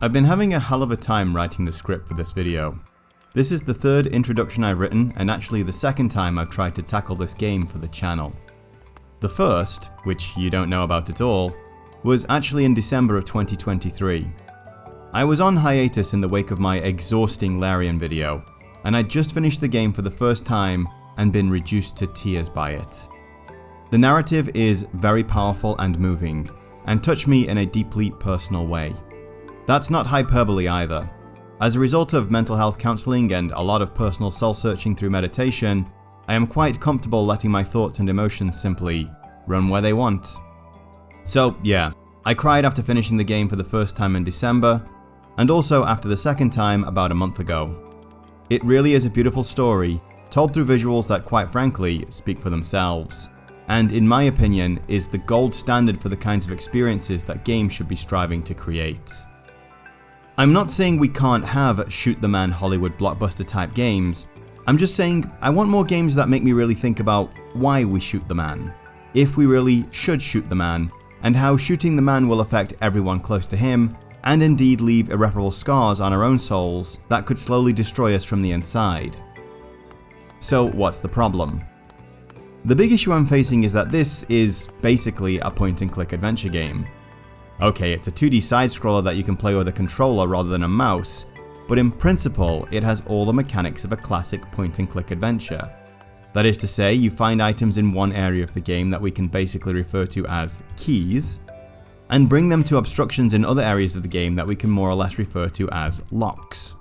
I've been having a hell of a time writing the script for this video. This is the third introduction I've written and actually the second time I've tried to tackle this game for the channel. The first, which you don't know about at all, was actually in December of 2023. I was on hiatus in the wake of my exhausting Larian video, and I'd just finished the game for the first time and been reduced to tears by it. The narrative is very powerful and moving, and touched me in a deeply personal way. That's not hyperbole either. As a result of mental health counseling and a lot of personal soul searching through meditation, I am quite comfortable letting my thoughts and emotions simply run where they want. So yeah, I cried after finishing the game for the first time in December, and also after the second time about a month ago. It really is a beautiful story, told through visuals that quite frankly speak for themselves, and in my opinion is the gold standard for the kinds of experiences that games should be striving to create. I'm not saying we can't have shoot the man Hollywood blockbuster type games, I'm just saying I want more games that make me really think about why we shoot the man, if we really should shoot the man, and how shooting the man will affect everyone close to him, and indeed leave irreparable scars on our own souls that could slowly destroy us from the inside. So what's the problem? The big issue I'm facing is that this is basically a point and click adventure game. Okay, it's a 2D side-scroller that you can play with a controller rather than a mouse, but in principle it has all the mechanics of a classic point and click adventure. That is to say, you find items in one area of the game that we can basically refer to as keys, and bring them to obstructions in other areas of the game that we can more or less refer to as locks.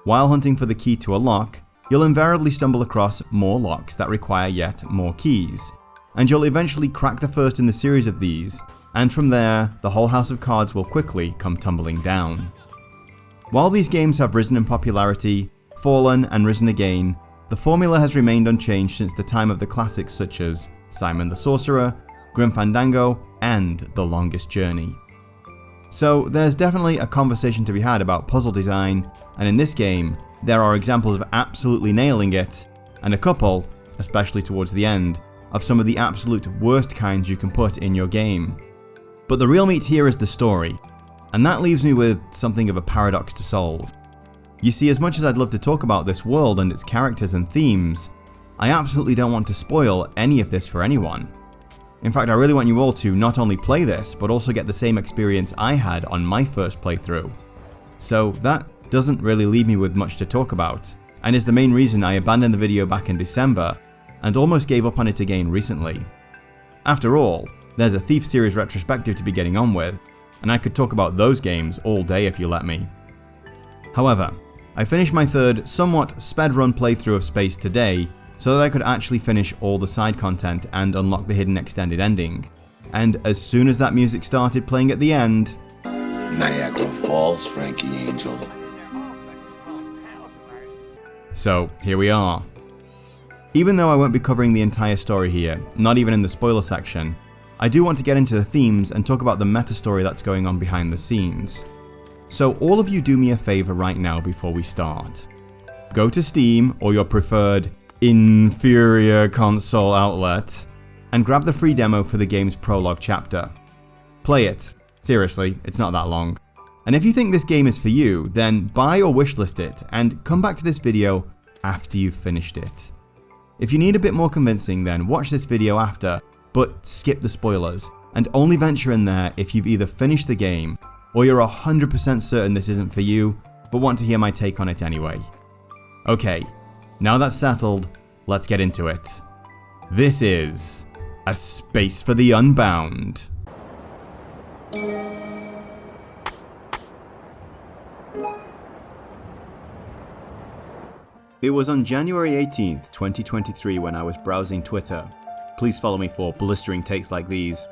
While hunting for the key to a lock, you'll invariably stumble across more locks that require yet more keys, and you'll eventually crack the first in the series of these, and from there, the whole house of cards will quickly come tumbling down. While these games have risen in popularity, fallen and risen again, the formula has remained unchanged since the time of the classics such as Simon the Sorcerer, Grim Fandango, and The Longest Journey. So there's definitely a conversation to be had about puzzle design, and in this game, there are examples of absolutely nailing it, and a couple, especially towards the end, of some of the absolute worst kinds you can put in your game. But the real meat here is the story, and that leaves me with something of a paradox to solve. You see, as much as I'd love to talk about this world and its characters and themes, I absolutely don't want to spoil any of this for anyone. In fact, I really want you all to not only play this, but also get the same experience I had on my first playthrough. So that doesn't really leave me with much to talk about, and is the main reason I abandoned the video back in December, and almost gave up on it again recently. After all, there's a Thief series retrospective to be getting on with, and I could talk about those games all day if you let me. However, I finished my third, somewhat sped-run playthrough of Space today, so that I could actually finish all the side content and unlock the hidden extended ending. And as soon as that music started playing at the end, Niagara Falls, Frankie Angel. So here we are. Even though I won't be covering the entire story here, not even in the spoiler section, I do want to get into the themes and talk about the meta story that's going on behind the scenes. So all of you do me a favor right now before we start. Go to Steam or your preferred inferior console outlet and grab the free demo for the game's prologue chapter. Play it. Seriously, it's not that long. And if you think this game is for you, then buy or wishlist it and come back to this video after you've finished it. If you need a bit more convincing, then watch this video after, but skip the spoilers and only venture in there if you've either finished the game or you're 100% certain this isn't for you, but want to hear my take on it anyway. Okay, now that's settled, let's get into it. This is A Space for the Unbound. It was on January 18th, 2023 when I was browsing Twitter, please follow me for blistering takes like these,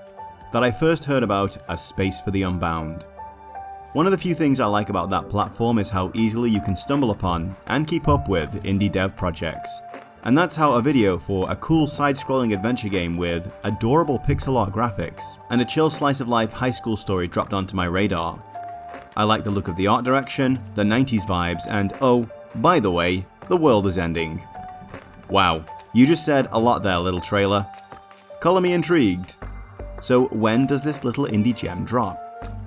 that I first heard about A Space for the Unbound. One of the few things I like about that platform is how easily you can stumble upon and keep up with indie dev projects. And that's how a video for a cool side-scrolling adventure game with adorable pixel art graphics and a chill slice of life high school story dropped onto my radar. I like the look of the art direction, the 90s vibes, and oh, by the way, the world is ending. Wow, you just said a lot there, little trailer. Color me intrigued. So when does this little indie gem drop?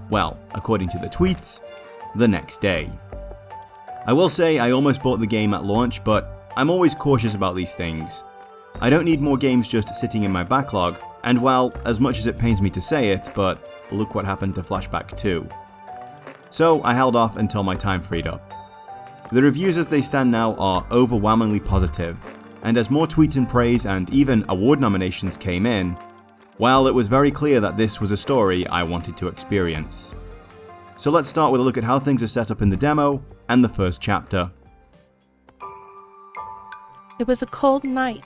Well, according to the tweets, the next day. I will say I almost bought the game at launch, but I'm always cautious about these things. I don't need more games just sitting in my backlog, and while, as much as it pains me to say it, but look what happened to Flashback 2. So I held off until my time freed up. The reviews as they stand now are overwhelmingly positive, and as more tweets and praise and even award nominations came in, well, it was very clear that this was a story I wanted to experience. So let's start with a look at how things are set up in the demo and the first chapter. It was a cold night.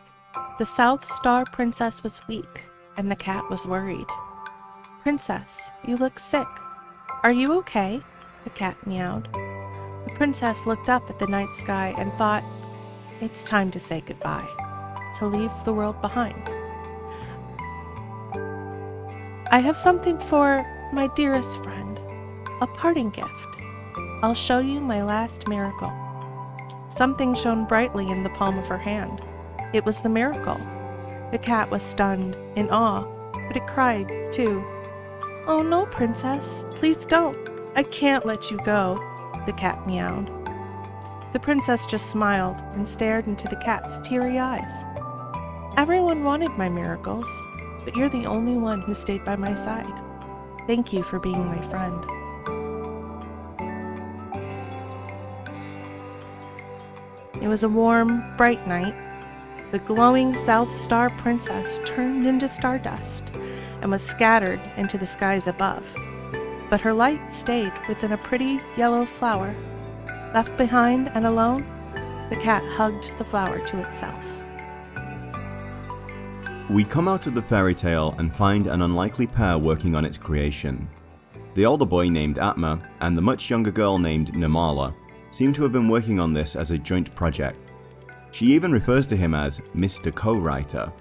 The South Star Princess was weak, and the cat was worried. "Princess, you look sick. Are you okay?" the cat meowed. The princess looked up at the night sky and thought, "It's time to say goodbye, to leave the world behind. I have something for my dearest friend, a parting gift. I'll show you my last miracle." Something shone brightly in the palm of her hand. It was the miracle. The cat was stunned, in awe, but it cried, too. "Oh no, princess, please don't. I can't let you go," the cat meowed. The princess just smiled and stared into the cat's teary eyes. "Everyone wanted my miracles, but you're the only one who stayed by my side. Thank you for being my friend." It was a warm, bright night. The glowing South Star Princess turned into stardust and was scattered into the skies above. But her light stayed within a pretty yellow flower. Left behind and alone, the cat hugged the flower to itself. We come out of the fairy tale and find an unlikely pair working on its creation. The older boy named Atma and the much younger girl named Namala seem to have been working on this as a joint project. She even refers to him as Mr. Co-Writer.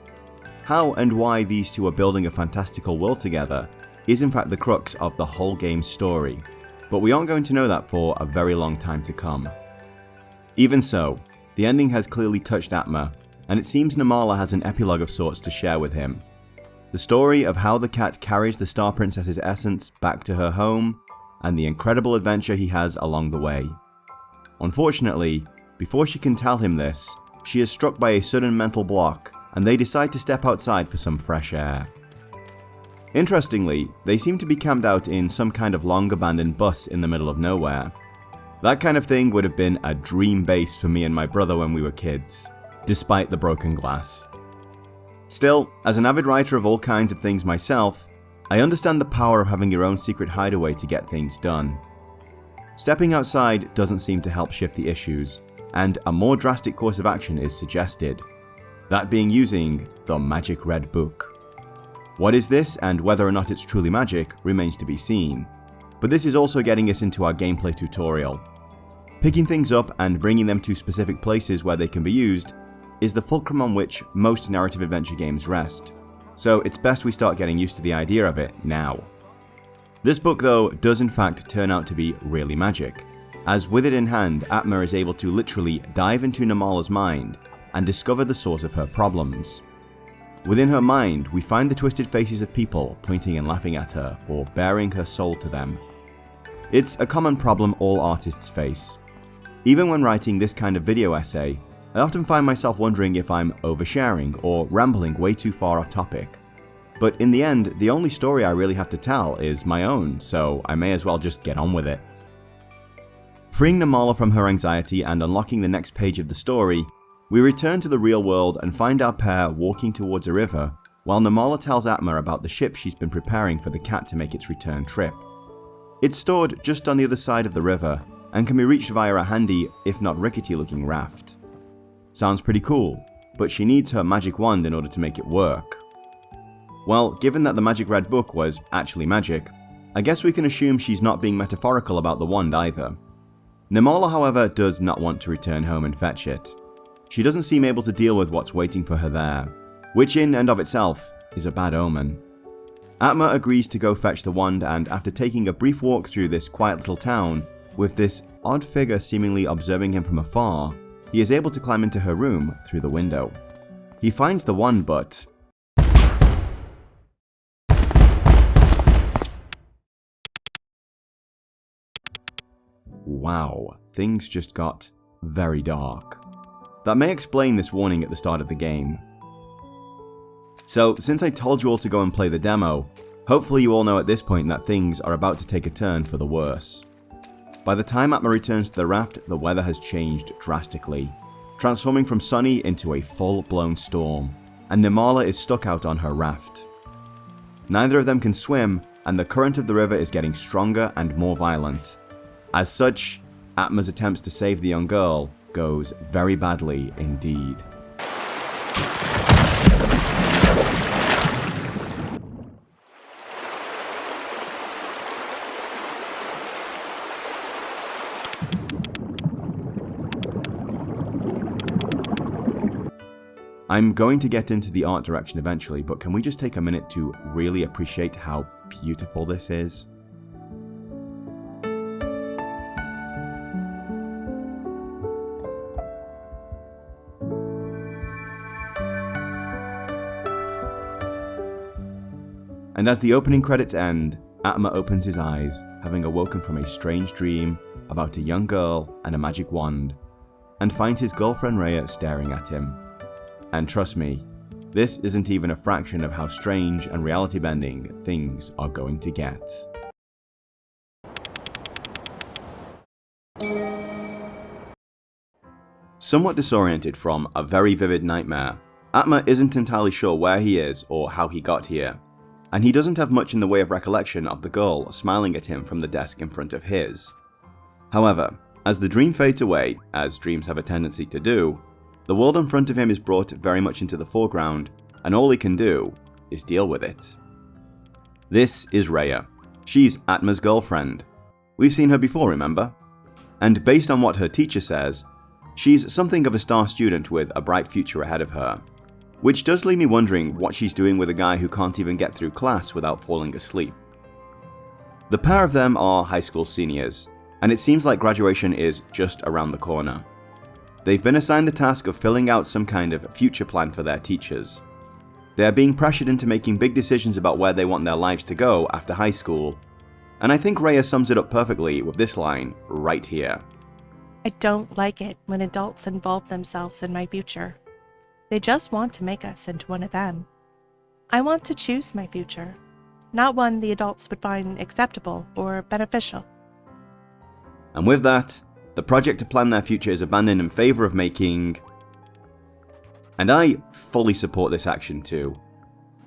How and why these two are building a fantastical world together is in fact the crux of the whole game's story, but we aren't going to know that for a very long time to come. Even so, the ending has clearly touched Atma, and it seems Namala has an epilogue of sorts to share with him. The story of how the cat carries the Star Princess's essence back to her home, and the incredible adventure he has along the way. Unfortunately, before she can tell him this, she is struck by a sudden mental block, and they decide to step outside for some fresh air. Interestingly, they seem to be camped out in some kind of long abandoned bus in the middle of nowhere. That kind of thing would have been a dream base for me and my brother when we were kids, despite the broken glass. Still, as an avid writer of all kinds of things myself, I understand the power of having your own secret hideaway to get things done. Stepping outside doesn't seem to help shift the issues, and a more drastic course of action is suggested. That being using the Magic Red Book. What is this and whether or not it's truly magic remains to be seen, but this is also getting us into our gameplay tutorial. Picking things up and bringing them to specific places where they can be used is the fulcrum on which most narrative adventure games rest, so it's best we start getting used to the idea of it now. This book though does in fact turn out to be really magic, as with it in hand Atma is able to literally dive into Namala's mind and discover the source of her problems. Within her mind we find the twisted faces of people pointing and laughing at her for baring her soul to them. It's a common problem all artists face. Even when writing this kind of video essay, I often find myself wondering if I'm oversharing or rambling way too far off topic. But in the end, the only story I really have to tell is my own, so I may as well just get on with it. Freeing Namala from her anxiety and unlocking the next page of the story, we return to the real world and find our pair walking towards a river, while Namala tells Atma about the ship she's been preparing for the cat to make its return trip. It's stored just on the other side of the river, and can be reached via a handy, if not rickety looking raft. Sounds pretty cool, but she needs her magic wand in order to make it work. Well, given that the Magic Red Book was actually magic, I guess we can assume she's not being metaphorical about the wand either. Namala, however, does not want to return home and fetch it. She doesn't seem able to deal with what's waiting for her there, which in and of itself is a bad omen. Atma agrees to go fetch the wand, and after taking a brief walk through this quiet little town, with this odd figure seemingly observing him from afar, he is able to climb into her room through the window. He finds the wand, but wow, things just got very dark. That may explain this warning at the start of the game. So, since I told you all to go and play the demo, hopefully you all know at this point that things are about to take a turn for the worse. By the time Atma returns to the raft, the weather has changed drastically, transforming from sunny into a full-blown storm, and Nirmala is stuck out on her raft. Neither of them can swim, and the current of the river is getting stronger and more violent. As such, Atma's attempts to save the young girl goes very badly indeed. I'm going to get into the art direction eventually, but can we just take a minute to really appreciate how beautiful this is? And as the opening credits end, Atma opens his eyes, having awoken from a strange dream about a young girl and a magic wand, and finds his girlfriend Rhea staring at him. And trust me, this isn't even a fraction of how strange and reality-bending things are going to get. Somewhat disoriented from a very vivid nightmare, Atma isn't entirely sure where he is or how he got here, and he doesn't have much in the way of recollection of the girl smiling at him from the desk in front of his. However, as the dream fades away, as dreams have a tendency to do, the world in front of him is brought very much into the foreground, and all he can do is deal with it. This is Rhea. She's Atma's girlfriend. We've seen her before, remember? And based on what her teacher says, she's something of a star student with a bright future ahead of her. Which does leave me wondering what she's doing with a guy who can't even get through class without falling asleep. The pair of them are high school seniors, and it seems like graduation is just around the corner. They've been assigned the task of filling out some kind of future plan for their teachers. They are being pressured into making big decisions about where they want their lives to go after high school, and I think Rhea sums it up perfectly with this line right here. I don't like it when adults involve themselves in my future. They just want to make us into one of them. I want to choose my future, not one the adults would find acceptable or beneficial. And with that, the project to plan their future is abandoned in favor of making... And I fully support this action too.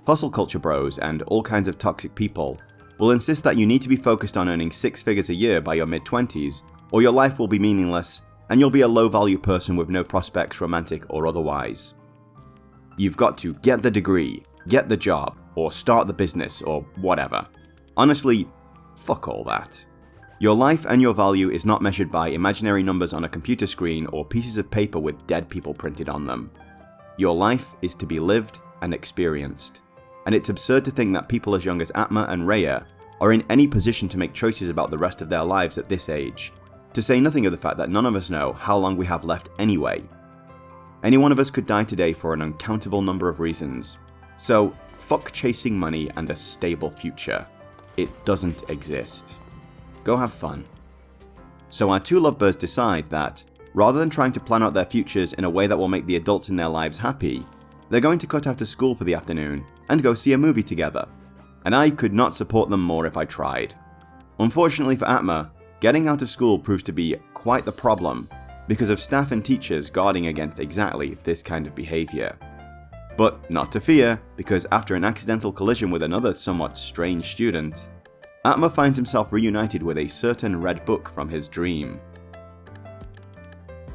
Hustle culture bros and all kinds of toxic people will insist that you need to be focused on earning 6 figures a year by your mid-20s, or your life will be meaningless and you'll be a low-value person with no prospects, romantic or otherwise. You've got to get the degree, get the job, or start the business, or whatever. Honestly, fuck all that. Your life and your value is not measured by imaginary numbers on a computer screen or pieces of paper with dead people printed on them. Your life is to be lived and experienced, and it's absurd to think that people as young as Atma and Rhea are in any position to make choices about the rest of their lives at this age, to say nothing of the fact that none of us know how long we have left anyway. Any one of us could die today for an uncountable number of reasons, so fuck chasing money and a stable future. It doesn't exist. Go have fun. So our two lovebirds decide that, rather than trying to plan out their futures in a way that will make the adults in their lives happy, they're going to cut out of school for the afternoon and go see a movie together. And I could not support them more if I tried. Unfortunately for Atma, getting out of school proves to be quite the problem because of staff and teachers guarding against exactly this kind of behaviour. But not to fear, because after an accidental collision with another somewhat strange student, Atma finds himself reunited with a certain red book from his dream.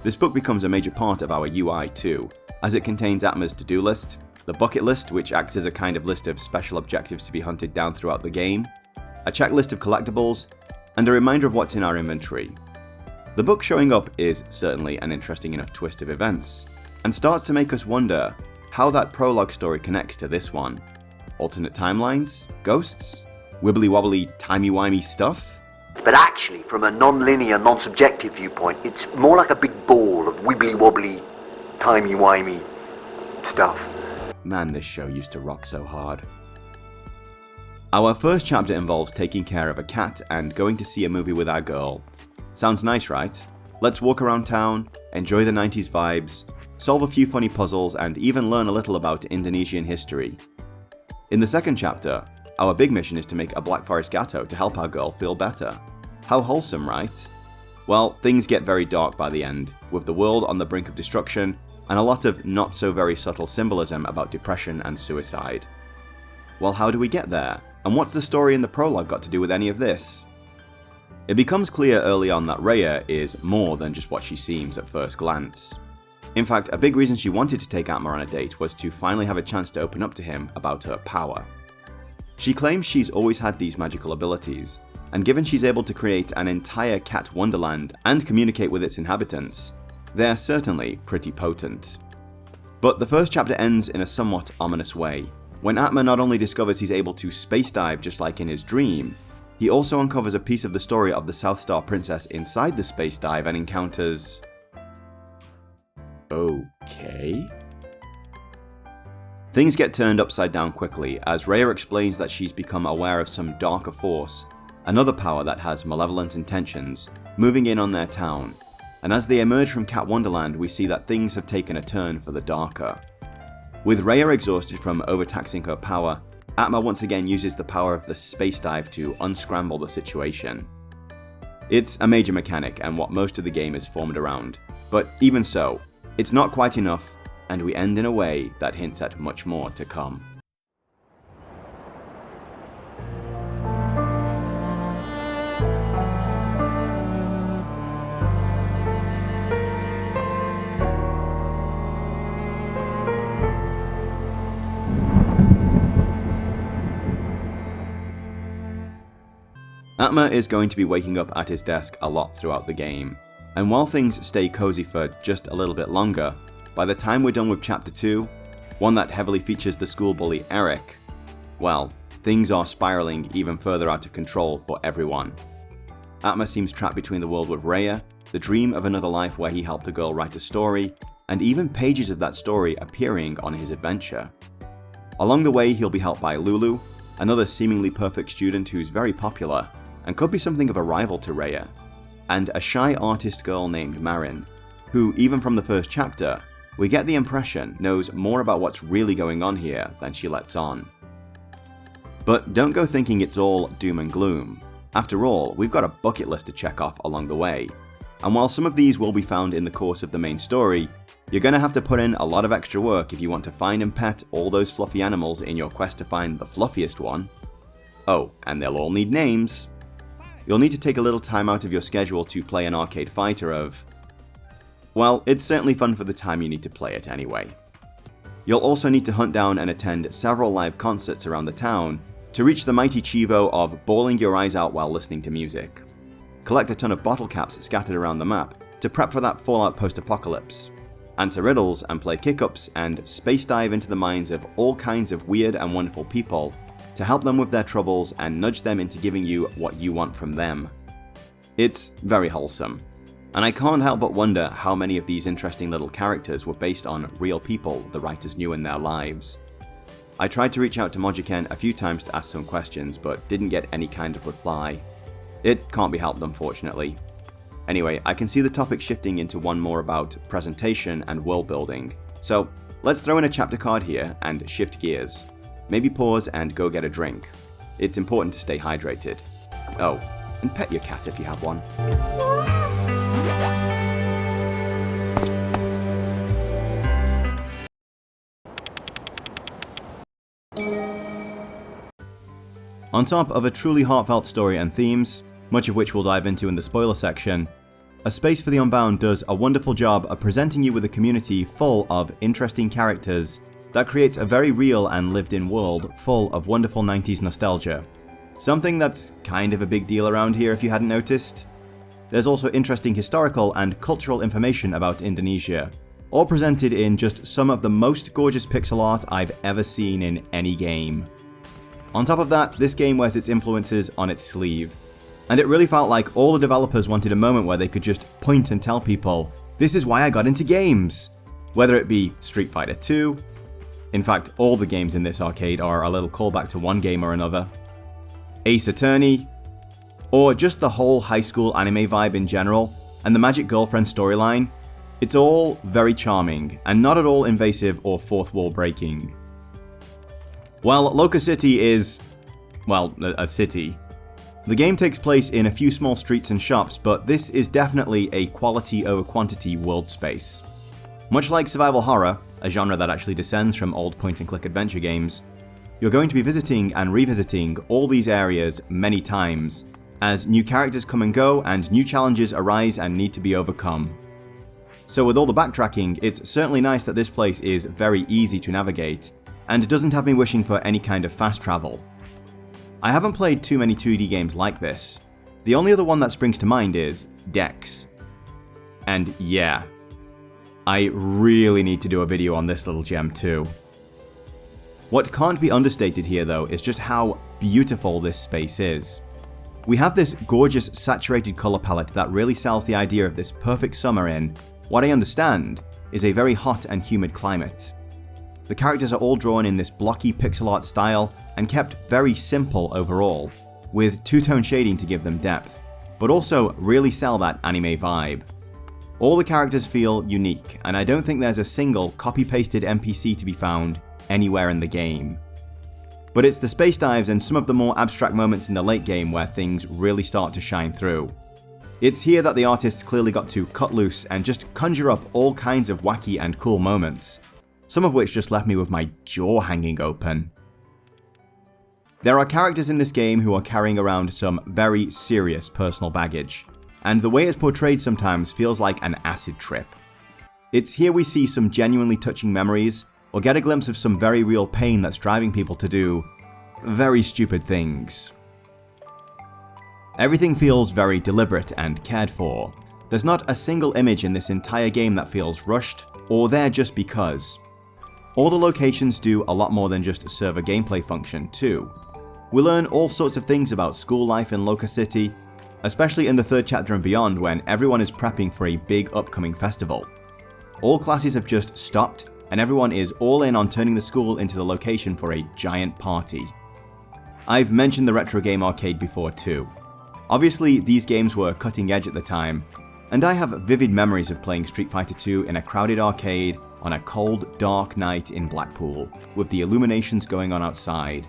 This book becomes a major part of our UI too, as it contains Atma's to-do list, the bucket list, which acts as a kind of list of special objectives to be hunted down throughout the game, a checklist of collectibles, and a reminder of what's in our inventory. The book showing up is certainly an interesting enough twist of events, and starts to make us wonder how that prologue story connects to this one. Alternate timelines? Ghosts? Wibbly-wobbly, timey-wimey stuff? But actually, from a non-linear, non-subjective viewpoint, it's more like a big ball of wibbly-wobbly, timey-wimey stuff. Man, this show used to rock so hard. Our first chapter involves taking care of a cat and going to see a movie with our girl. Sounds nice, right? Let's walk around town, enjoy the 90s vibes, solve a few funny puzzles, and even learn a little about Indonesian history. In the second chapter, our big mission is to make a Black Forest Gato to help our girl feel better. How wholesome, right? Well, things get very dark by the end, with the world on the brink of destruction, and a lot of not so very subtle symbolism about depression and suicide. Well, how do we get there? And what's the story in the prologue got to do with any of this? It becomes clear early on that Rhea is more than just what she seems at first glance. In fact, a big reason she wanted to take Atma on a date was to finally have a chance to open up to him about her power. She claims she's always had these magical abilities, and given she's able to create an entire cat wonderland and communicate with its inhabitants, they're certainly pretty potent. But the first chapter ends in a somewhat ominous way, when Atma not only discovers he's able to space dive just like in his dream, he also uncovers a piece of the story of the South Star Princess inside the space dive and encounters... Okay? Things get turned upside down quickly as Rhea explains that she's become aware of some darker force, another power that has malevolent intentions, moving in on their town, and as they emerge from Cat Wonderland we see that things have taken a turn for the darker. With Rhea exhausted from overtaxing her power, Atma once again uses the power of the space dive to unscramble the situation. It's a major mechanic and what most of the game is formed around, but even so, it's not quite enough, and we end in a way that hints at much more to come. Atma is going to be waking up at his desk a lot throughout the game, and while things stay cozy for just a little bit longer, by the time we're done with Chapter 2, one that heavily features the school bully Eric, well, things are spiraling even further out of control for everyone. Atma seems trapped between the world with Rhea, the dream of another life where he helped a girl write a story, and even pages of that story appearing on his adventure. Along the way he'll be helped by Lulu, another seemingly perfect student who's very popular, and could be something of a rival to Rhea, and a shy artist girl named Marin, who even from the first chapter, we get the impression knows more about what's really going on here than she lets on. But don't go thinking it's all doom and gloom. After all, we've got a bucket list to check off along the way, and while some of these will be found in the course of the main story, you're gonna have to put in a lot of extra work if you want to find and pet all those fluffy animals in your quest to find the fluffiest one. Oh, and they'll all need names. You'll need to take a little time out of your schedule to play an arcade fighter of... well, it's certainly fun for the time you need to play it anyway. You'll also need to hunt down and attend several live concerts around the town to reach the mighty Chivo of bawling your eyes out while listening to music. Collect a ton of bottle caps scattered around the map to prep for that Fallout post-apocalypse. Answer riddles and play kick-ups and space dive into the minds of all kinds of weird and wonderful people to help them with their troubles and nudge them into giving you what you want from them. It's very wholesome, and I can't help but wonder how many of these interesting little characters were based on real people the writers knew in their lives. I tried to reach out to Mojiken a few times to ask some questions, but didn't get any kind of reply. It can't be helped, unfortunately. Anyway, I can see the topic shifting into one more about presentation and world building, so let's throw in a chapter card here and shift gears. Maybe pause and go get a drink. It's important to stay hydrated. Oh, and pet your cat if you have one. On top of a truly heartfelt story and themes, much of which we'll dive into in the spoiler section, A Space for the Unbound does a wonderful job of presenting you with a community full of interesting characters that creates a very real and lived-in world full of wonderful 90s nostalgia. Something that's kind of a big deal around here if you hadn't noticed. There's also interesting historical and cultural information about Indonesia, all presented in just some of the most gorgeous pixel art I've ever seen in any game. On top of that, this game wears its influences on its sleeve, and it really felt like all the developers wanted a moment where they could just point and tell people, this is why I got into games! Whether it be Street Fighter 2, in fact all the games in this arcade are a little callback to one game or another, Ace Attorney, or just the whole high school anime vibe in general, and the magic girlfriend storyline, it's all very charming, and not at all invasive or fourth wall breaking. While Loca City is, well, a city, the game takes place in a few small streets and shops, but this is definitely a quality over quantity world space. Much like survival horror, a genre that actually descends from old point-and-click adventure games, you're going to be visiting and revisiting all these areas many times, as new characters come and go and new challenges arise and need to be overcome. So with all the backtracking, it's certainly nice that this place is very easy to navigate, and doesn't have me wishing for any kind of fast travel. I haven't played too many 2D games like this. The only other one that springs to mind is Dex. And yeah, I really need to do a video on this little gem too. What can't be understated here though is just how beautiful this space is. We have this gorgeous saturated color palette that really sells the idea of this perfect summer in, what I understand, is a very hot and humid climate. The characters are all drawn in this blocky pixel art style and kept very simple overall, with two-tone shading to give them depth, but also really sell that anime vibe. All the characters feel unique, and I don't think there's a single copy-pasted NPC to be found anywhere in the game. But it's the space dives and some of the more abstract moments in the late game where things really start to shine through. It's here that the artists clearly got to cut loose and just conjure up all kinds of wacky and cool moments, some of which just left me with my jaw hanging open. There are characters in this game who are carrying around some very serious personal baggage, and the way it's portrayed sometimes feels like an acid trip. It's here we see some genuinely touching memories, or get a glimpse of some very real pain that's driving people to do very stupid things. Everything feels very deliberate and cared for. There's not a single image in this entire game that feels rushed, or there just because. All the locations do a lot more than just serve a gameplay function too. We learn all sorts of things about school life in Loca City, especially in the third chapter and beyond when everyone is prepping for a big upcoming festival. All classes have just stopped, and everyone is all in on turning the school into the location for a giant party. I've mentioned the retro game arcade before too. Obviously these games were cutting edge at the time, and I have vivid memories of playing Street Fighter II in a crowded arcade on a cold, dark night in Blackpool, with the illuminations going on outside.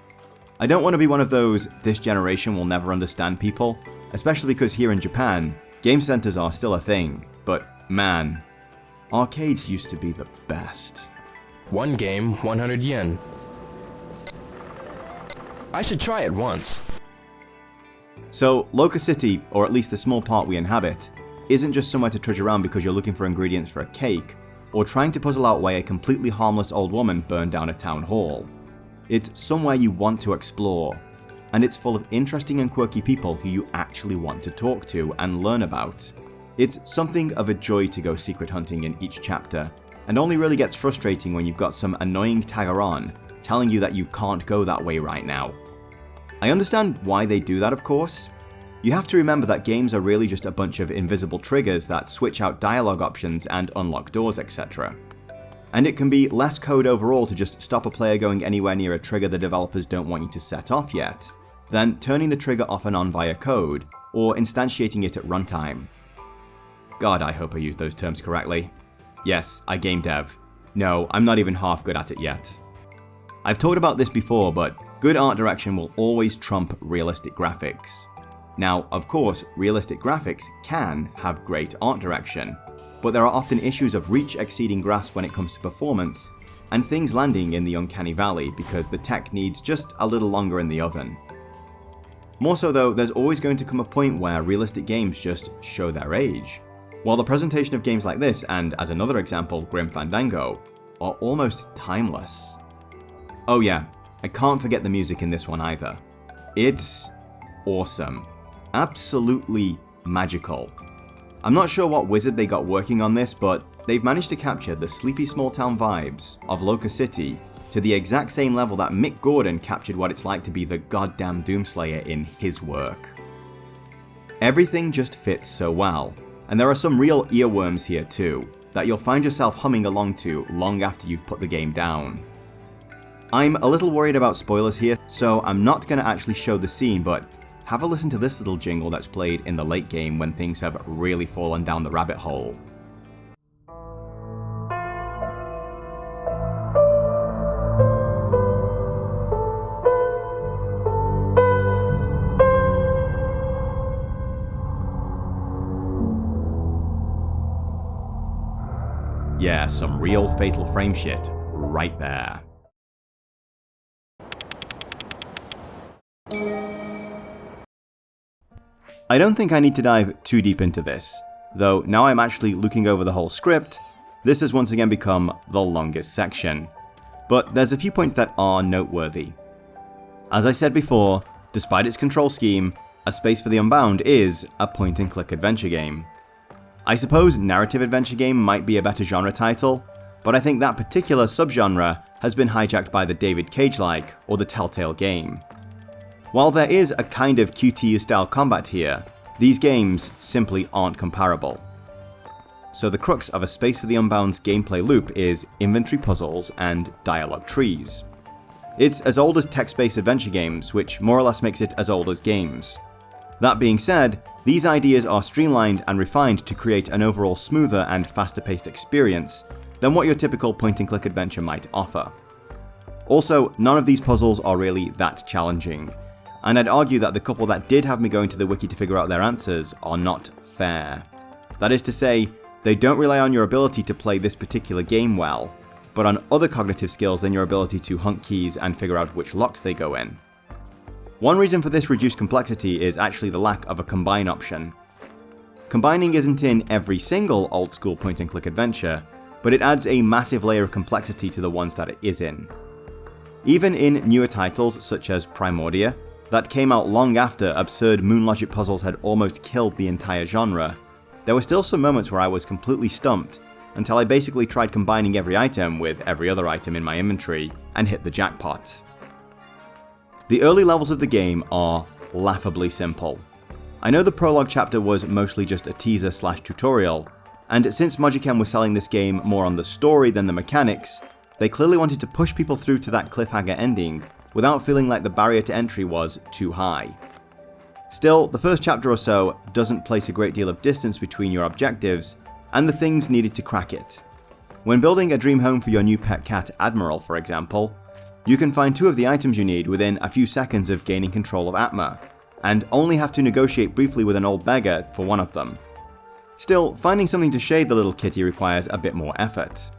I don't want to be one of those "this generation will never understand" people, especially because here in Japan, game centers are still a thing, but man, arcades used to be the best. One game, 100 yen. I should try it once. So Loca City, or at least the small part we inhabit, isn't just somewhere to trudge around because you're looking for ingredients for a cake, or trying to puzzle out why a completely harmless old woman burned down a town hall. It's somewhere you want to explore, and it's full of interesting and quirky people who you actually want to talk to and learn about. It's something of a joy to go secret hunting in each chapter, and only really gets frustrating when you've got some annoying tagger-on telling you that you can't go that way right now. I understand why they do that, of course. You have to remember that games are really just a bunch of invisible triggers that switch out dialogue options and unlock doors, etc. And it can be less code overall to just stop a player going anywhere near a trigger the developers don't want you to set off yet, than turning the trigger off and on via code, or instantiating it at runtime. God, I hope I used those terms correctly. Yes, I game dev. No, I'm not even half good at it yet. I've talked about this before, but good art direction will always trump realistic graphics. Now, of course, realistic graphics can have great art direction, but there are often issues of reach exceeding grasp when it comes to performance, and things landing in the uncanny valley because the tech needs just a little longer in the oven. More so though, there's always going to come a point where realistic games just show their age, while the presentation of games like this, and as another example, Grim Fandango, are almost timeless. Oh yeah, I can't forget the music in this one either. It's awesome. Absolutely magical. I'm not sure what wizard they got working on this, but they've managed to capture the sleepy small town vibes of Loca City to the exact same level that Mick Gordon captured what it's like to be the goddamn Doomslayer in his work. Everything just fits so well, and there are some real earworms here too, that you'll find yourself humming along to long after you've put the game down. I'm a little worried about spoilers here, so I'm not going to actually show the scene, but have a listen to this little jingle that's played in the late game when things have really fallen down the rabbit hole. Yeah, some real Fatal Frame shit right there. I don't think I need to dive too deep into this, though now I'm actually looking over the whole script, this has once again become the longest section. But there's a few points that are noteworthy. As I said before, despite its control scheme, A Space for the Unbound is a point-and-click adventure game. I suppose narrative adventure game might be a better genre title, but I think that particular subgenre has been hijacked by the David Cage-like or the Telltale game. While there is a kind of QTE style combat here, these games simply aren't comparable. So the crux of A Space for the Unbound's gameplay loop is inventory puzzles and dialogue trees. It's as old as text-based adventure games, which more or less makes it as old as games. That being said, these ideas are streamlined and refined to create an overall smoother and faster paced experience than what your typical point-and-click adventure might offer. Also, none of these puzzles are really that challenging, and I'd argue that the couple that did have me going to the wiki to figure out their answers are not fair. That is to say, they don't rely on your ability to play this particular game well, but on other cognitive skills than your ability to hunt keys and figure out which locks they go in. One reason for this reduced complexity is actually the lack of a combine option. Combining isn't in every single old school point and click adventure, but it adds a massive layer of complexity to the ones that it is in. Even in newer titles such as Primordia, that came out long after absurd moon logic puzzles had almost killed the entire genre, there were still some moments where I was completely stumped until I basically tried combining every item with every other item in my inventory and hit the jackpot. The early levels of the game are laughably simple. I know the prologue chapter was mostly just a teaser / tutorial, and since Mojiken was selling this game more on the story than the mechanics, they clearly wanted to push people through to that cliffhanger ending without feeling like the barrier to entry was too high. Still, the first chapter or so doesn't place a great deal of distance between your objectives and the things needed to crack it. When building a dream home for your new pet cat Admiral, for example, you can find 2 of the items you need within a few seconds of gaining control of Atma, and only have to negotiate briefly with an old beggar for one of them. Still, finding something to shade the little kitty requires a bit more effort.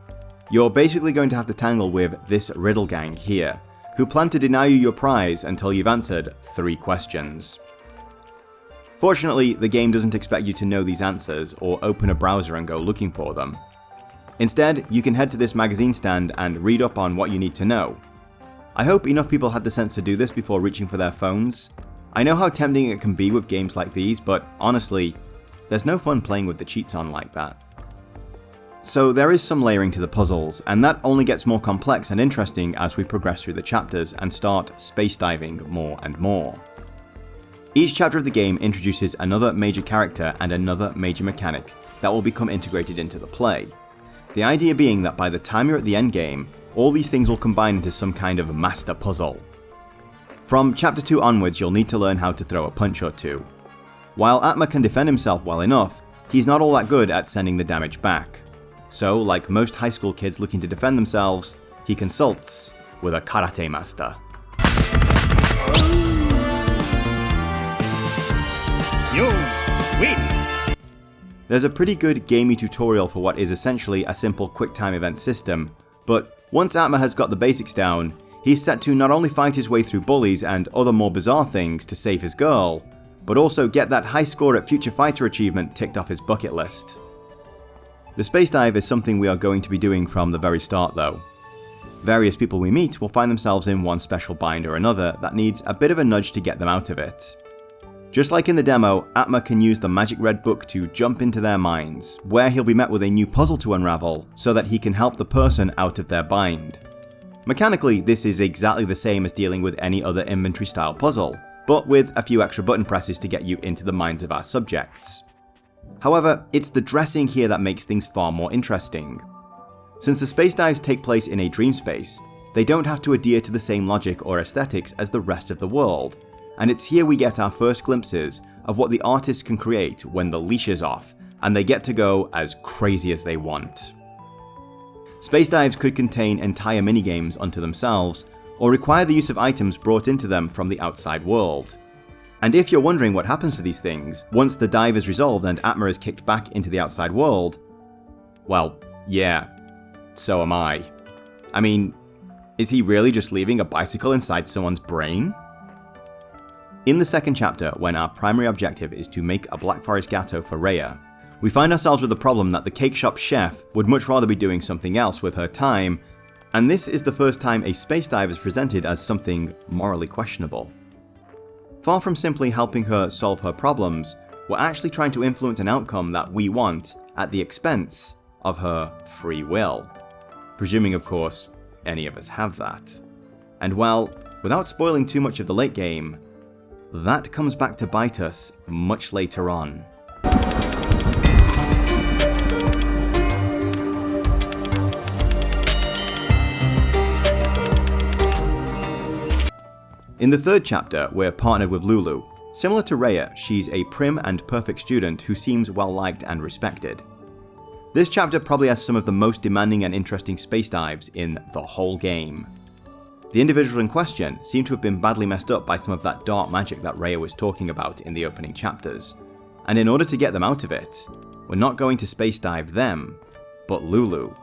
You're basically going to have to tangle with this riddle gang here, who plan to deny you your prize until you've answered 3 questions. Fortunately, the game doesn't expect you to know these answers or open a browser and go looking for them. Instead, you can head to this magazine stand and read up on what you need to know. I hope enough people had the sense to do this before reaching for their phones. I know how tempting it can be with games like these, but honestly, there's no fun playing with the cheats on like that. So there is some layering to the puzzles, and that only gets more complex and interesting as we progress through the chapters and start space diving more and more. Each chapter of the game introduces another major character and another major mechanic that will become integrated into the play. The idea being that by the time you're at the end game, all these things will combine into some kind of master puzzle. From chapter 2 onwards, you'll need to learn how to throw a punch or two. While Atma can defend himself well enough, he's not all that good at sending the damage back. So, like most high school kids looking to defend themselves, he consults with a karate master. You win! There's a pretty good gamey tutorial for what is essentially a simple quick-time event system, but once Atma has got the basics down, he's set to not only fight his way through bullies and other more bizarre things to save his girl, but also get that high score at Future Fighter achievement ticked off his bucket list. The space dive is something we are going to be doing from the very start though. Various people we meet will find themselves in one special bind or another that needs a bit of a nudge to get them out of it. Just like in the demo, Atma can use the magic red book to jump into their minds, where he'll be met with a new puzzle to unravel so that he can help the person out of their bind. Mechanically, this is exactly the same as dealing with any other inventory style puzzle, but with a few extra button presses to get you into the minds of our subjects. However, it's the dressing here that makes things far more interesting. Since the space dives take place in a dream space, they don't have to adhere to the same logic or aesthetics as the rest of the world, and it's here we get our first glimpses of what the artists can create when the leash is off and they get to go as crazy as they want. Space dives could contain entire minigames unto themselves, or require the use of items brought into them from the outside world. And if you're wondering what happens to these things once the dive is resolved and Atma is kicked back into the outside world, well, yeah, so am I. I mean, is he really just leaving a bicycle inside someone's brain? In the second chapter, when our primary objective is to make a Black Forest Gateau for Rhea, we find ourselves with the problem that the cake shop chef would much rather be doing something else with her time, and this is the first time a space dive is presented as something morally questionable. Far from simply helping her solve her problems, we're actually trying to influence an outcome that we want at the expense of her free will. Presuming, of course, any of us have that. And well, without spoiling too much of the late game, that comes back to bite us much later on. In the third chapter, we're partnered with Lulu. Similar to Rhea, she's a prim and perfect student who seems well liked and respected. This chapter probably has some of the most demanding and interesting space dives in the whole game. The individuals in question seem to have been badly messed up by some of that dark magic that Rhea was talking about in the opening chapters, and in order to get them out of it, we're not going to space dive them, but Lulu.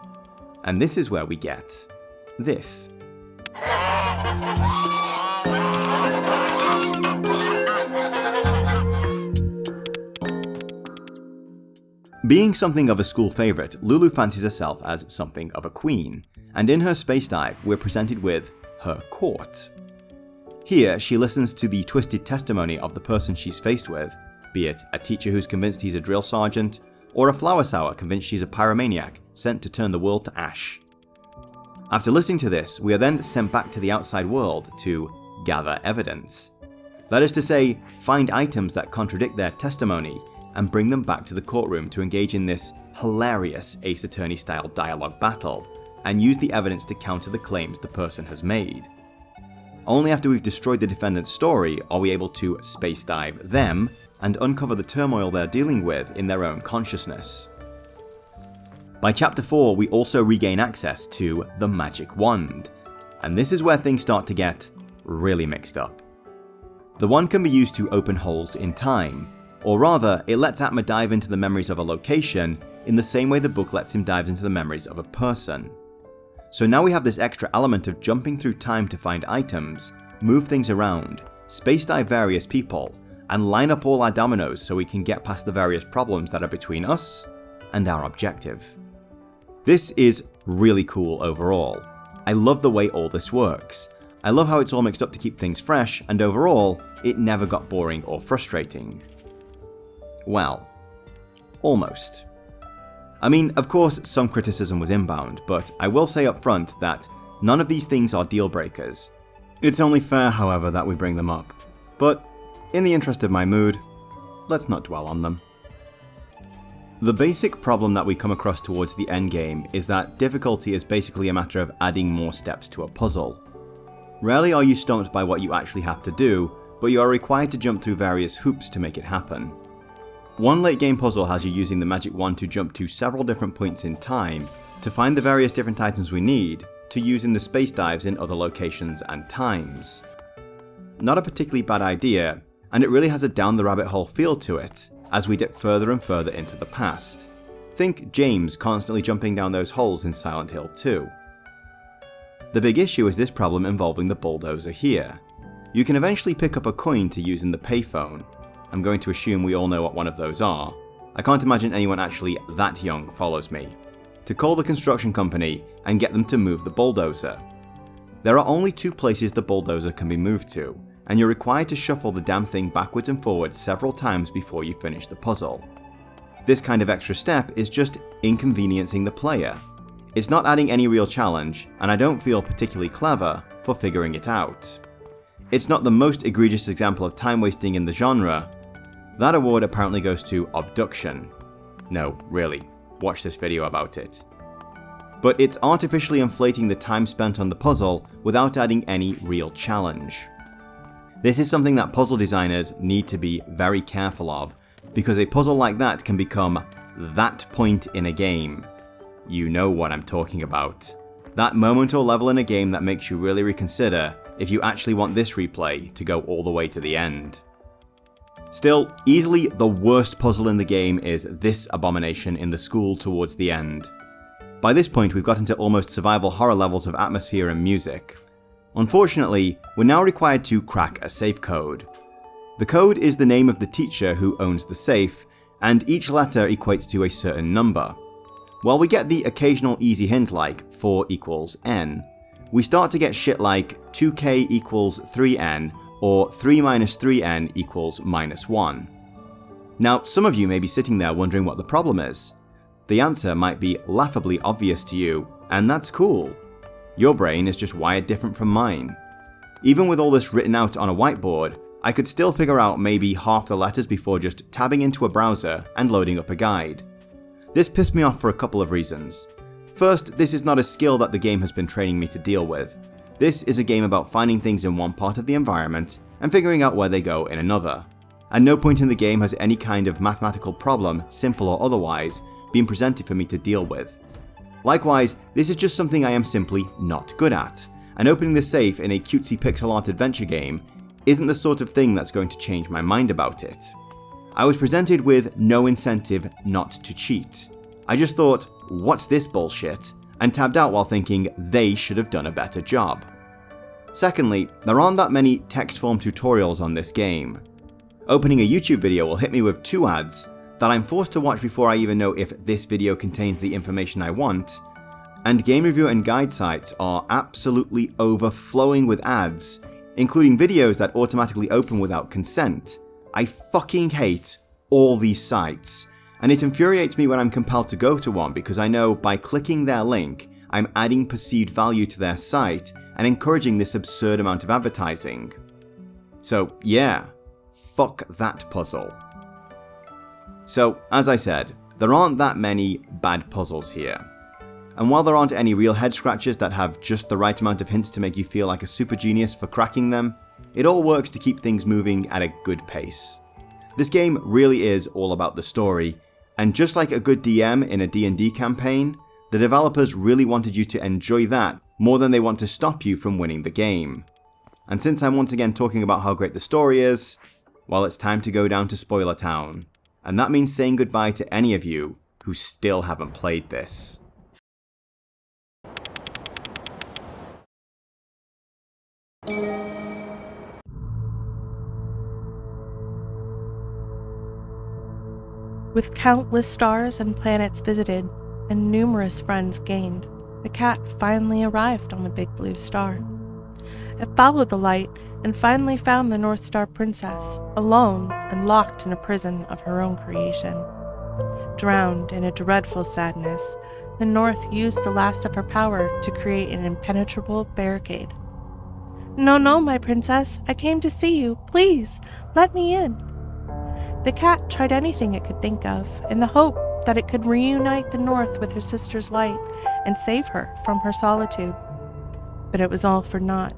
And this is where we get this. Being something of a school favourite, Lulu fancies herself as something of a queen, and in her space dive we're presented with her court. Here she listens to the twisted testimony of the person she's faced with, be it a teacher who's convinced he's a drill sergeant, or a flower sower convinced she's a pyromaniac sent to turn the world to ash. After listening to this, we are then sent back to the outside world to gather evidence. That is to say, find items that contradict their testimony and bring them back to the courtroom to engage in this hilarious Ace Attorney style dialogue battle, and use the evidence to counter the claims the person has made. Only after we've destroyed the defendant's story are we able to space dive them and uncover the turmoil they're dealing with in their own consciousness. By chapter 4 we also regain access to the magic wand, and this is where things start to get really mixed up. The wand can be used to open holes in time, or rather, it lets Atma dive into the memories of a location in the same way the book lets him dive into the memories of a person. So now we have this extra element of jumping through time to find items, move things around, space dive various people, and line up all our dominoes so we can get past the various problems that are between us and our objective. This is really cool overall. I love the way all this works. I love how it's all mixed up to keep things fresh, and overall, it never got boring or frustrating. Well, almost. I mean, of course some criticism was inbound, but I will say up front that none of these things are deal breakers. It's only fair, however, that we bring them up. But, in the interest of my mood, let's not dwell on them. The basic problem that we come across towards the endgame is that difficulty is basically a matter of adding more steps to a puzzle. Rarely are you stumped by what you actually have to do, but you are required to jump through various hoops to make it happen. One late game puzzle has you using the magic wand to jump to several different points in time to find the various different items we need to use in the space dives in other locations and times. Not a particularly bad idea, and it really has a down the rabbit hole feel to it as we dip further and further into the past. Think James constantly jumping down those holes in Silent Hill 2. The big issue is this problem involving the bulldozer here. You can eventually pick up a coin to use in the payphone. I'm going to assume we all know what one of those are. I can't imagine anyone actually that young follows me. To call the construction company and get them to move the bulldozer. There are only 2 places the bulldozer can be moved to, and you're required to shuffle the damn thing backwards and forwards several times before you finish the puzzle. This kind of extra step is just inconveniencing the player. It's not adding any real challenge, and I don't feel particularly clever for figuring it out. It's not the most egregious example of time wasting in the genre. That award apparently goes to Obduction. No, really, watch this video about it. But it's artificially inflating the time spent on the puzzle without adding any real challenge. This is something that puzzle designers need to be very careful of, because a puzzle like that can become that point in a game. You know what I'm talking about. That moment or level in a game that makes you really reconsider if you actually want this replay to go all the way to the end. Still, easily the worst puzzle in the game is this abomination in the school towards the end. By this point we've got into almost survival horror levels of atmosphere and music. Unfortunately, we're now required to crack a safe code. The code is the name of the teacher who owns the safe, and each letter equates to a certain number. While we get the occasional easy hint like 4 equals n, we start to get shit like 2k equals 3n or 3 minus 3n equals -1. Now, some of you may be sitting there wondering what the problem is. The answer might be laughably obvious to you, and that's cool. Your brain is just wired different from mine. Even with all this written out on a whiteboard, I could still figure out maybe half the letters before just tabbing into a browser and loading up a guide. This pissed me off for a couple of reasons. First, this is not a skill that the game has been training me to deal with. This is a game about finding things in one part of the environment and figuring out where they go in another. At no point in the game has any kind of mathematical problem, simple or otherwise, been presented for me to deal with. Likewise, this is just something I am simply not good at, and opening the safe in a cutesy pixel art adventure game isn't the sort of thing that's going to change my mind about it. I was presented with no incentive not to cheat. I just thought, what's this bullshit? And tabbed out while thinking they should have done a better job. Secondly, there aren't that many text form tutorials on this game. Opening a YouTube video will hit me with 2 ads that I'm forced to watch before I even know if this video contains the information I want, and game review and guide sites are absolutely overflowing with ads, including videos that automatically open without consent. I fucking hate all these sites, and it infuriates me when I'm compelled to go to one because I know by clicking their link, I'm adding perceived value to their site and encouraging this absurd amount of advertising. So yeah, fuck that puzzle. So, as I said, there aren't that many bad puzzles here. And while there aren't any real head scratches that have just the right amount of hints to make you feel like a super genius for cracking them, it all works to keep things moving at a good pace. This game really is all about the story, and just like a good DM in a D&D campaign, the developers really wanted you to enjoy that more than they want to stop you from winning the game. And since I'm once again talking about how great the story is, well, it's time to go down to Spoiler Town. And that means saying goodbye to any of you who still haven't played this. With countless stars and planets visited, and numerous friends gained, the cat finally arrived on the big blue star. It followed the light and finally found the North Star Princess, alone and locked in a prison of her own creation. Drowned in a dreadful sadness, the North used the last of her power to create an impenetrable barricade. "No, no, my princess, I came to see you. Please, let me in." The cat tried anything it could think of, in the hope that it could reunite the North with her sister's light and save her from her solitude. But it was all for naught.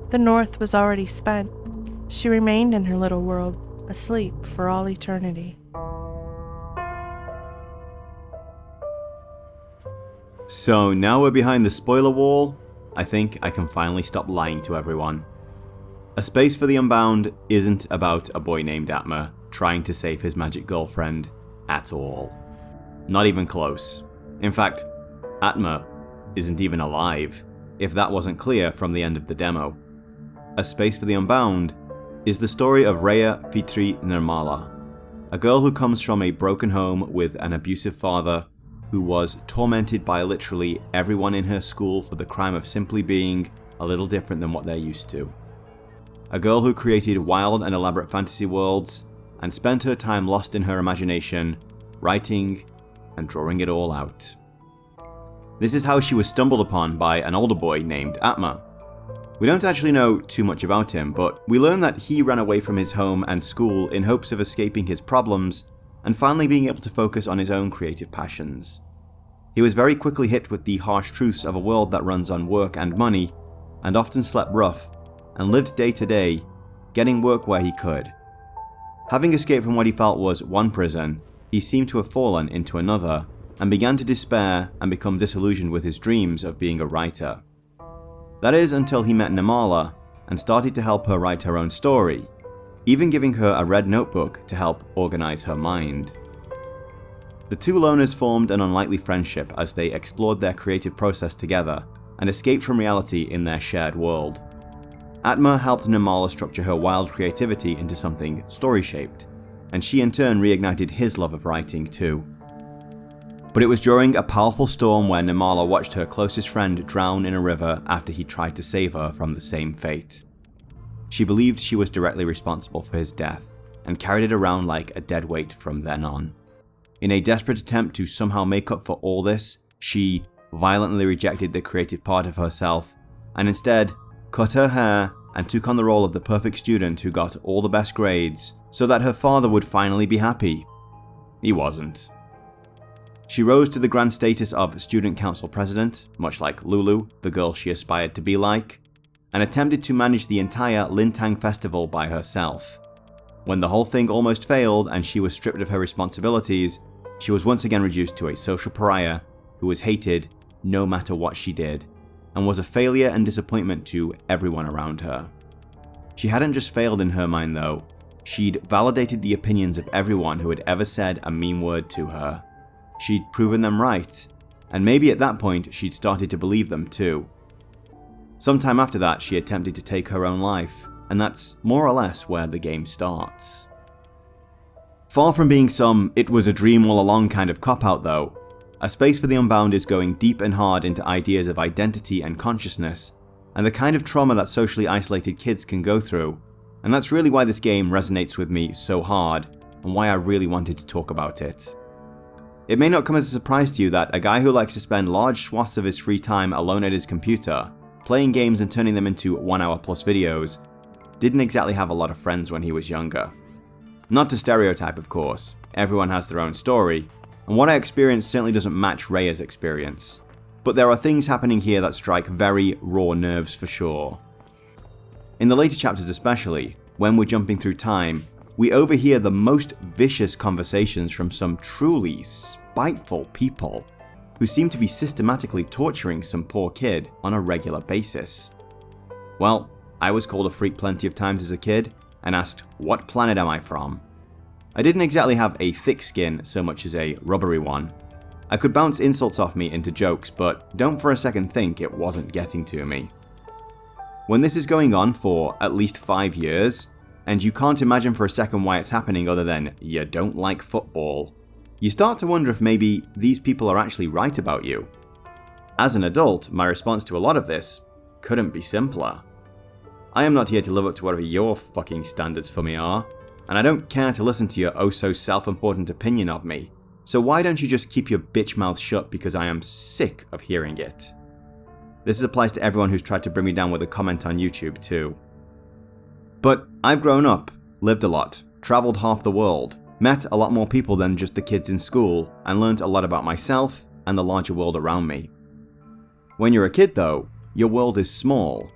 The North was already spent. She remained in her little world, asleep for all eternity. So now we're behind the spoiler wall, I think I can finally stop lying to everyone. A Space for the Unbound isn't about a boy named Atma trying to save his magic girlfriend at all. Not even close. In fact, Atma isn't even alive, if that wasn't clear from the end of the demo. A Space for the Unbound is the story of Rhea Fitri Nirmala, a girl who comes from a broken home with an abusive father who was tormented by literally everyone in her school for the crime of simply being a little different than what they're used to. A girl who created wild and elaborate fantasy worlds and spent her time lost in her imagination, writing and drawing it all out. This is how she was stumbled upon by an older boy named Atma. We don't actually know too much about him, but we learn that he ran away from his home and school in hopes of escaping his problems and finally being able to focus on his own creative passions. He was very quickly hit with the harsh truths of a world that runs on work and money, and often slept rough, and lived day to day, getting work where he could. Having escaped from what he felt was one prison, he seemed to have fallen into another, and began to despair and become disillusioned with his dreams of being a writer. That is until he met Namala and started to help her write her own story, even giving her a red notebook to help organize her mind. The two loners formed an unlikely friendship as they explored their creative process together and escaped from reality in their shared world. Atma helped Namala structure her wild creativity into something story-shaped, and she in turn reignited his love of writing too. But it was during a powerful storm where Namala watched her closest friend drown in a river after he tried to save her from the same fate. She believed she was directly responsible for his death, and carried it around like a dead weight from then on. In a desperate attempt to somehow make up for all this, she violently rejected the creative part of herself, and instead cut her hair and took on the role of the perfect student who got all the best grades so that her father would finally be happy. He wasn't. She rose to the grand status of student council president, much like Lulu, the girl she aspired to be like, and attempted to manage the entire Lintang festival by herself. When the whole thing almost failed and she was stripped of her responsibilities, she was once again reduced to a social pariah who was hated no matter what she did, and was a failure and disappointment to everyone around her. She hadn't just failed in her mind though, she'd validated the opinions of everyone who had ever said a mean word to her. She'd proven them right, and maybe at that point she'd started to believe them too. Sometime after that she attempted to take her own life, and that's more or less where the game starts. Far from being some "it was a dream all along" kind of cop-out though, A Space for the Unbound is going deep and hard into ideas of identity and consciousness, and the kind of trauma that socially isolated kids can go through, and that's really why this game resonates with me so hard, and why I really wanted to talk about it. It may not come as a surprise to you that a guy who likes to spend large swaths of his free time alone at his computer, playing games and turning them into 1 hour plus videos, didn't exactly have a lot of friends when he was younger. Not to stereotype, of course, everyone has their own story, and what I experienced certainly doesn't match Reia's experience, but there are things happening here that strike very raw nerves for sure. In the later chapters especially, when we're jumping through time, we overhear the most vicious conversations from some truly spiteful people who seem to be systematically torturing some poor kid on a regular basis. Well, I was called a freak plenty of times as a kid and asked, what planet am I from? I didn't exactly have a thick skin so much as a rubbery one. I could bounce insults off me into jokes, but don't for a second think it wasn't getting to me. When this is going on for at least 5 years, and you can't imagine for a second why it's happening other than you don't like football, you start to wonder if maybe these people are actually right about you. As an adult, my response to a lot of this couldn't be simpler. I am not here to live up to whatever your fucking standards for me are, and I don't care to listen to your oh so self-important opinion of me, so why don't you just keep your bitch mouth shut because I am sick of hearing it. This applies to everyone who's tried to bring me down with a comment on YouTube too. But I've grown up, lived a lot, travelled half the world, met a lot more people than just the kids in school, and learned a lot about myself and the larger world around me. When you're a kid though, your world is small,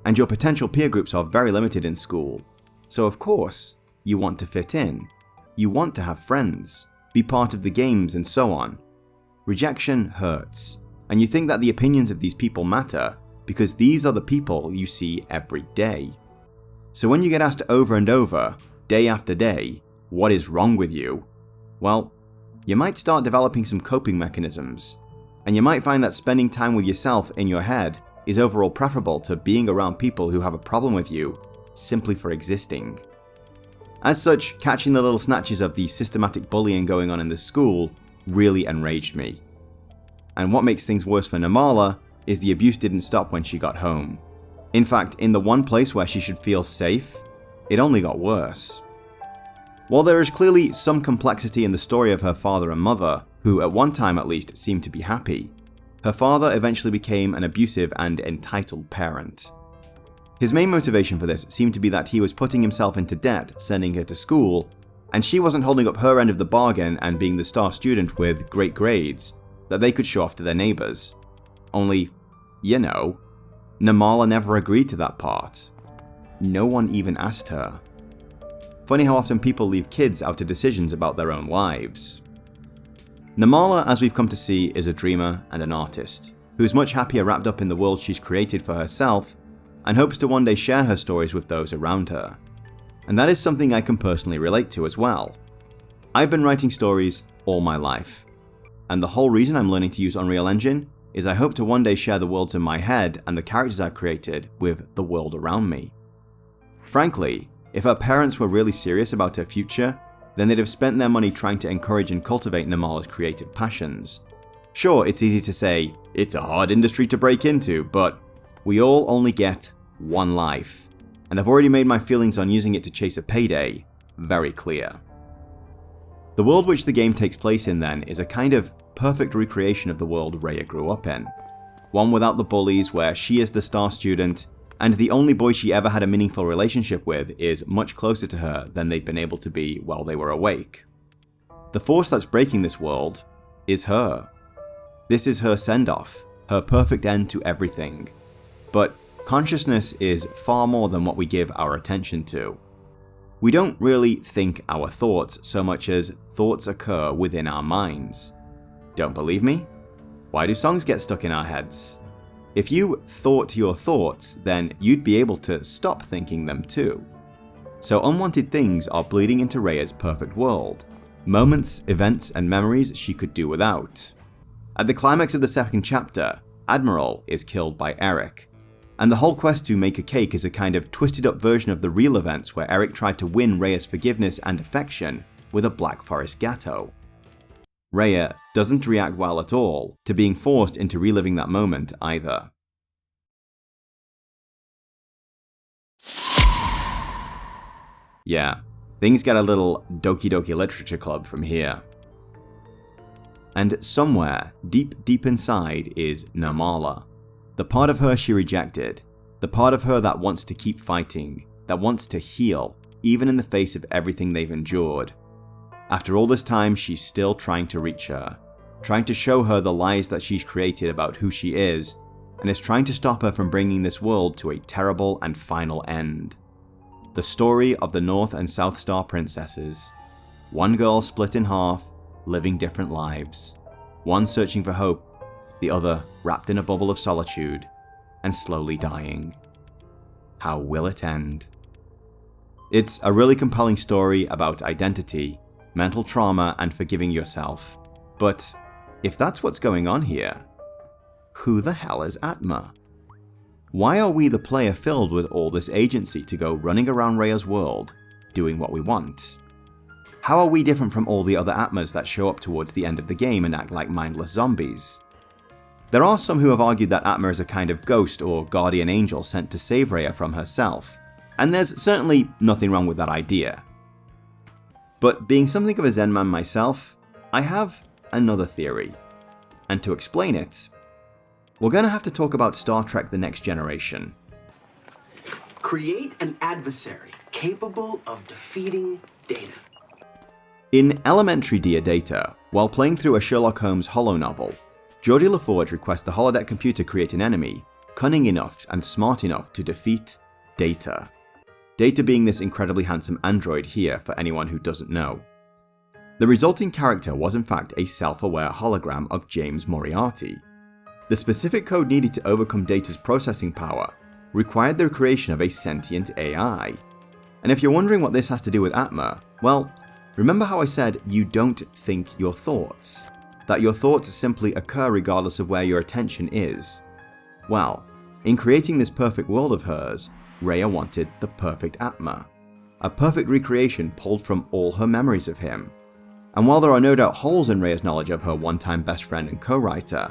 and your potential peer groups are very limited in school, so of course, you want to fit in. You want to have friends, be part of the games and so on. Rejection hurts, and you think that the opinions of these people matter because these are the people you see every day. So when you get asked over and over, day after day, what is wrong with you? Well, you might start developing some coping mechanisms, and you might find that spending time with yourself in your head is overall preferable to being around people who have a problem with you simply for existing. As such, catching the little snatches of the systematic bullying going on in the school really enraged me. And what makes things worse for Namala is the abuse didn't stop when she got home. In fact, in the one place where she should feel safe, it only got worse. While there is clearly some complexity in the story of her father and mother, who at one time at least seemed to be happy, her father eventually became an abusive and entitled parent. His main motivation for this seemed to be that he was putting himself into debt sending her to school, and she wasn't holding up her end of the bargain and being the star student with great grades that they could show off to their neighbours. Only, Namala never agreed to that part. no one even asked her. Funny how often people leave kids out of decisions about their own lives. Namala, as we've come to see, is a dreamer and an artist, who's much happier wrapped up in the world she's created for herself, and hopes to one day share her stories with those around her. And that is something I can personally relate to as well. I've been writing stories all my life, and the whole reason I'm learning to use Unreal Engine is I hope to one day share the worlds in my head and the characters I've created with the world around me. Frankly, if her parents were really serious about her future, then they'd have spent their money trying to encourage and cultivate Namala's creative passions. Sure, it's easy to say, it's a hard industry to break into, but we all only get one life, and I've already made my feelings on using it to chase a payday very clear. The world which the game takes place in then is a kind of perfect recreation of the world Rhea grew up in. One without the bullies, where she is the star student, and the only boy she ever had a meaningful relationship with is much closer to her than they'd been able to be while they were awake. The force that's breaking this world is her. This is her send-off, her perfect end to everything. But consciousness is far more than what we give our attention to. We don't really think our thoughts so much as thoughts occur within our minds. Don't believe me? Why do songs get stuck in our heads? If you thought your thoughts, then you'd be able to stop thinking them too. So unwanted things are bleeding into Rhea's perfect world. Moments, events, and memories she could do without. At the climax of the second chapter, Admiral is killed by Eric. And the whole quest to make a cake is a kind of twisted up version of the real events where Eric tried to win Rhea's forgiveness and affection with a Black Forest Gateau. Rhea doesn't react well at all to being forced into reliving that moment either. Yeah, things get a little Doki Doki Literature Club from here. And somewhere, deep inside is Namala. The part of her she rejected, the part of her that wants to keep fighting, that wants to heal, even in the face of everything they've endured. After all this time, she's still trying to reach her, trying to show her the lies that she's created about who she is, and is trying to stop her from bringing this world to a terrible and final end. The story of the North and South Star princesses. One girl split in half, living different lives. One searching for hope, the other wrapped in a bubble of solitude, and slowly dying. How will it end? It's a really compelling story about identity, mental trauma, and forgiving yourself. But if that's what's going on here, who the hell is Atma? Why are we the player filled with all this agency to go running around Rhea's world, doing what we want? How are we different from all the other Atmas that show up towards the end of the game and act like mindless zombies? There are some who have argued that Atma is a kind of ghost or guardian angel sent to save Rhea from herself, and there's certainly nothing wrong with that idea. But being something of a Zen man myself, I have another theory. And to explain it, we're going to have to talk about Star Trek: The Next Generation. Create an adversary capable of defeating Data. In Elementary Dear Data, while playing through a Sherlock Holmes holo-novel, Geordi LaForge requests the holodeck computer create an enemy cunning enough and smart enough to defeat Data. Data being this incredibly handsome android here for anyone who doesn't know. The resulting character was in fact a self-aware hologram of James Moriarty. The specific code needed to overcome Data's processing power required the creation of a sentient AI. And if you're wondering what this has to do with Atma, well, remember how I said you don't think your thoughts? That your thoughts simply occur regardless of where your attention is? Well, in creating this perfect world of hers, Rhea wanted the perfect Atma. A perfect recreation pulled from all her memories of him. And while there are no doubt holes in Rhea's knowledge of her one-time best friend and co-writer,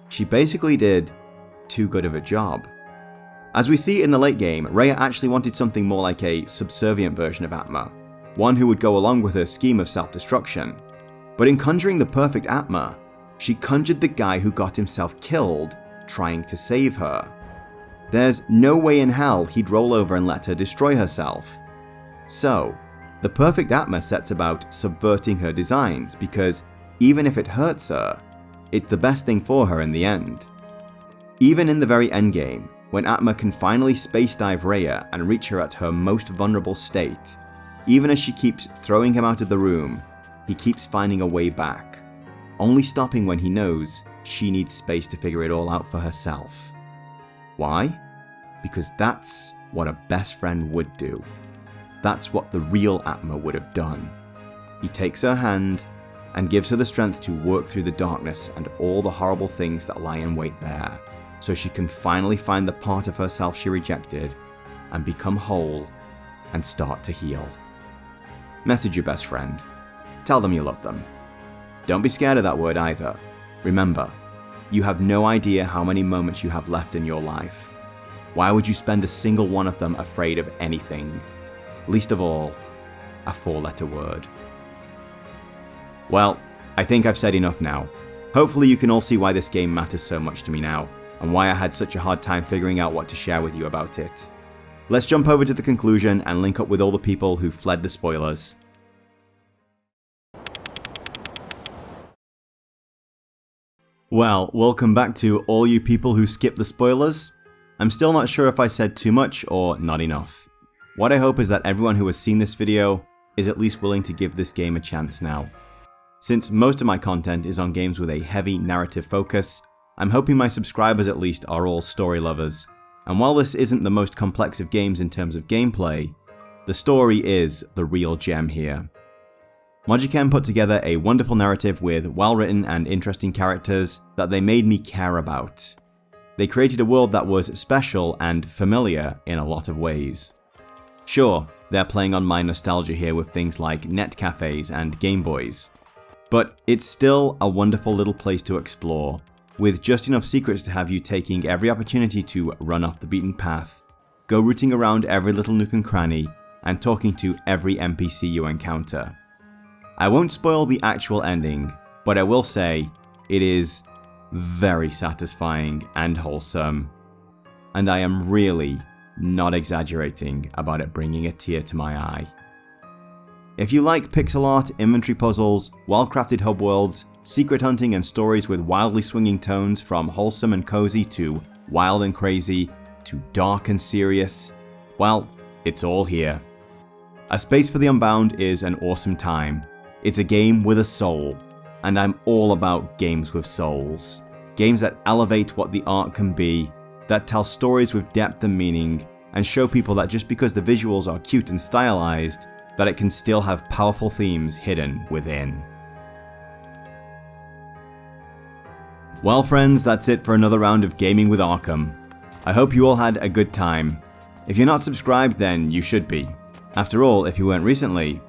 she basically did too good of a job. As we see in the late game, Rhea actually wanted something more like a subservient version of Atma, one who would go along with her scheme of self-destruction. But in conjuring the perfect Atma, she conjured the guy who got himself killed trying to save her. There's no way in hell he'd roll over and let her destroy herself. So, the perfect Atma sets about subverting her designs because even if it hurts her, it's the best thing for her in the end. Even in the very endgame, when Atma can finally space dive Rhea and reach her at her most vulnerable state, even as she keeps throwing him out of the room, he keeps finding a way back, only stopping when he knows she needs space to figure it all out for herself. Why? Because that's what a best friend would do. That's what the real Atma would have done. He takes her hand and gives her the strength to work through the darkness and all the horrible things that lie in wait there, so she can finally find the part of herself she rejected and become whole and start to heal. Message your best friend. Tell them you love them. Don't be scared of that word either. Remember, you have no idea how many moments you have left in your life. Why would you spend a single one of them afraid of anything? Least of all, a 4-letter word. Well, I think I've said enough now. Hopefully you can all see why this game matters so much to me now, and why I had such a hard time figuring out what to share with you about it. Let's jump over to the conclusion and link up with all the people who fled the spoilers. Well, welcome back to all you people who skipped the spoilers. I'm still not sure if I said too much or not enough. What I hope is that everyone who has seen this video is at least willing to give this game a chance now. Since most of my content is on games with a heavy narrative focus, I'm hoping my subscribers at least are all story lovers, and while this isn't the most complex of games in terms of gameplay, the story is the real gem here. Mojiken put together a wonderful narrative with well-written and interesting characters that they made me care about. They created a world that was special and familiar in a lot of ways. Sure, they're playing on my nostalgia here with things like net cafes and Game Boys, but it's still a wonderful little place to explore, with just enough secrets to have you taking every opportunity to run off the beaten path, go rooting around every little nook and cranny, and talking to every NPC you encounter. I won't spoil the actual ending, but I will say it is very satisfying and wholesome, and I am really not exaggerating about it bringing a tear to my eye. If you like pixel art, inventory puzzles, well-crafted hub worlds, secret hunting and stories with wildly swinging tones from wholesome and cozy to wild and crazy to dark and serious, well, it's all here. A Space for the Unbound is an awesome time. It's a game with a soul, and I'm all about games with souls. Games that elevate what the art can be, that tell stories with depth and meaning, and show people that just because the visuals are cute and stylized, that it can still have powerful themes hidden within. Well friends, that's it for another round of Gaming with Arkham. I hope you all had a good time. If you're not subscribed, then you should be. After all, if you weren't recently,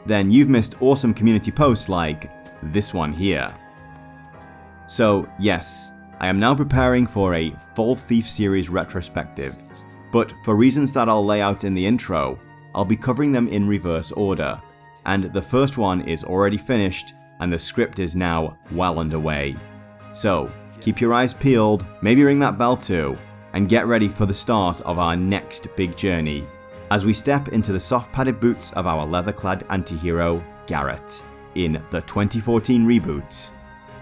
then you've missed awesome community posts like this one here. So yes, I am now preparing for a full Thief series retrospective, but for reasons that I'll lay out in the intro, I'll be covering them in reverse order, and the first one is already finished and the script is now well underway. So keep your eyes peeled, maybe ring that bell too, and get ready for the start of our next big journey as we step into the soft padded boots of our leather-clad antihero, Garrett, in the 2014 reboot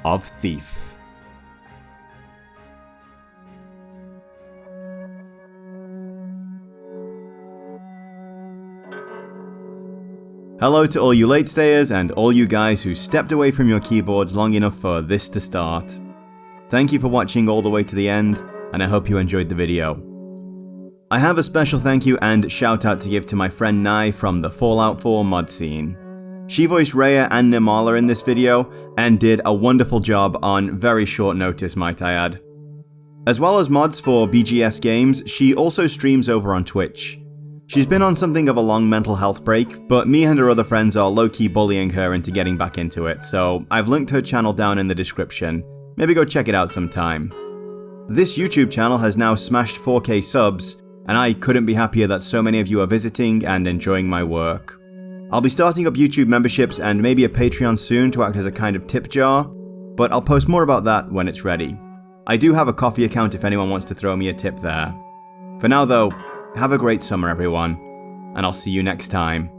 of Thief. Hello to all you late stayers and all you guys who stepped away from your keyboards long enough for this to start. Thank you for watching all the way to the end, and I hope you enjoyed the video. I have a special thank you and shout out to give to my friend Nai from the Fallout 4 mod scene. She voiced Rhea and Nirmala in this video, and did a wonderful job on very short notice, might I add. As well as mods for BGS games, she also streams over on Twitch. She's been on something of a long mental health break, but me and her other friends are low-key bullying her into getting back into it, so I've linked her channel down in the description. Maybe go check it out sometime. This YouTube channel has now smashed 4K subs, and I couldn't be happier that so many of you are visiting and enjoying my work. I'll be starting up YouTube memberships and maybe a Patreon soon to act as a kind of tip jar, but I'll post more about that when it's ready. I do have a Ko-fi account if anyone wants to throw me a tip there. For now though, have a great summer everyone, and I'll see you next time.